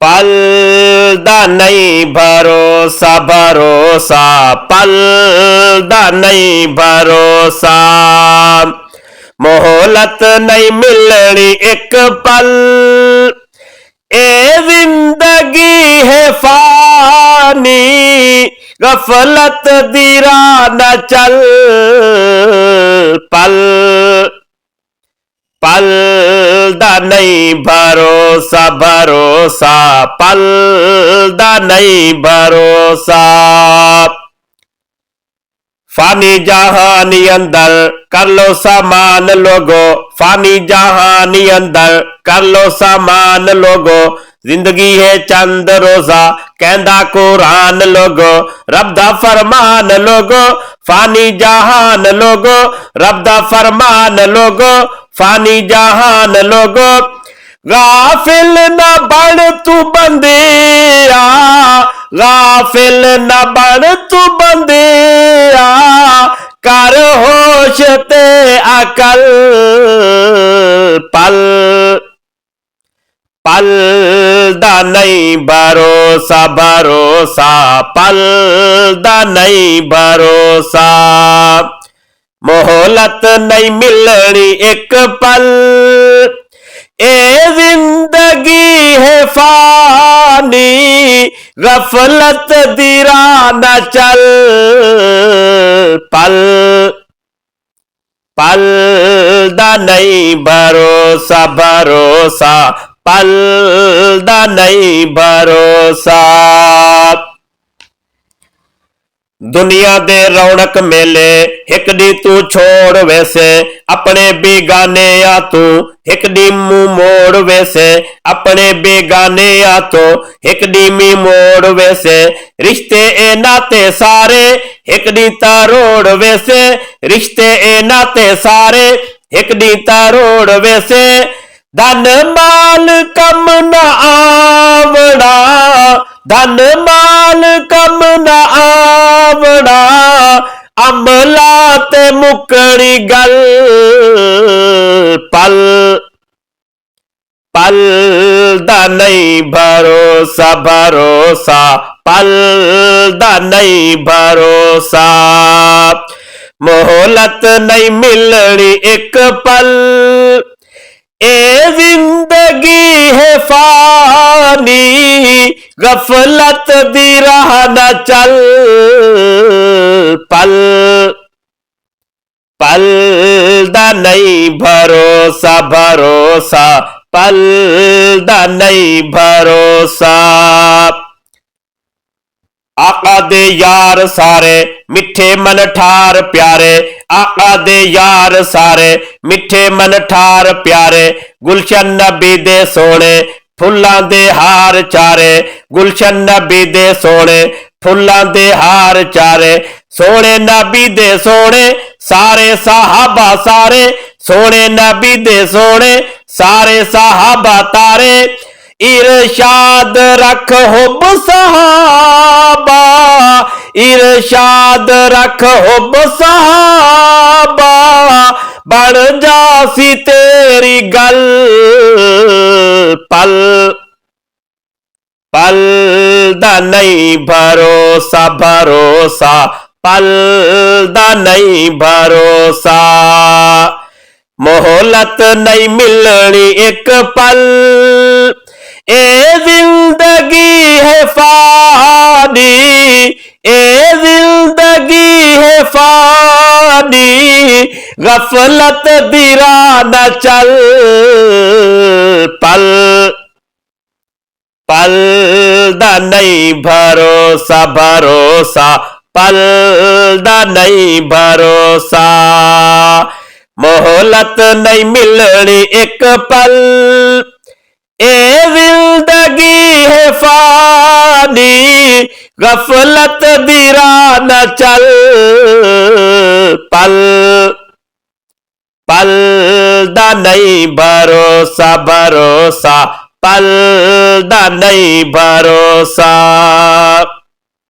पल दा नहीं भरोसा भरोसा, पल दा नहीं भरोसा। मोहलत नहीं मिलनी एक पल, ए जिंदगी है फानी, गफलत दी राह न चल। पल पल दा नहीं भरोसा भरोसा, पल दा नहीं भरोसा। फानी जहानी अंदर कर लो सामान लोगो, फानी जहानी अंदर कर लो सामान लोगो। जिंदगी है चंद रोजा कहंदा कुरान लोगो, रब दा फरमान लोगो। फानी जहान लोगो, रब दा फरमान लोगो। फानी जहान लोगो, गाफिल न बन तू बंदिया, गाफिल न बन तू बंदिया। कर होश ते अकल, पल पल दा नहीं भरोसा भरोसा, पल दा नहीं भरोसा। मोहलत नहीं मिलनी एक पल, ए जिंदगी है फानी, गफलत दी राह न चल। पल पल दा नहीं भरोसा भरोसा, पल दा नहीं भरोसा। दुनिया दे रौनक मेले एक दी तू छोड़ वैसे, अपने बेगाने आ तू एक दी मुंह मोड़ वैसे। अपने बेगाने आ तो एक दी मी मोड़ वैसे। रिश्ते ए नाते सारे एक दी तारोड़ वैसे, रिश्ते ए नाते सारे एक दी तारोड़ वैसे। धन माल कम न आवड़ा, धन माल कम न आवड़ा। अमला ते मुकड़ी गल, पल पल दा नहीं भरोसा भरोसा, पल दा नहीं भरोसा। मोहलत नहीं मिलनी एक पल, ए जिंदगी है फानी, गफलत दी राह न चल। पल पल दा नहीं भरोसा भरोसा, पल दा नहीं भरोसा। आका दे यार सारे मिठे मन ठार प्यारे, आका दे यार सारे मिठे मन ठार प्यारे। गुलशन नबी दे सोने फुल्लां दे हार चारे, गुलशन नबी दे सोने फुल्लां दे हार चारे। सोने नबी दे सोने सारे साहबा सारे, सोने नबी दे सोने सारे साहबा तारे। इरशाद रख हुब सहाबा, इरशाद रख हुब सहाबा। बन जासी तेरी गल, पल पल दा नहीं भरोसा भरोसा, पल दा नहीं भरोसा। मोहलत नहीं मिलनी एक पल, ए जिंदगी है फानी, ए जिंदगी है फानी। गफलत दी राह न चल। पल पल दा नहीं भरोसा भरोसा, पल दा नहीं भरोसा। मोहलत नहीं मिलनी एक पल, ए जिंदगी है फानी। गफलत दी राह न चल। पल पल दा नहीं भरोसा भरोसा, पल दा नहीं भरोसा।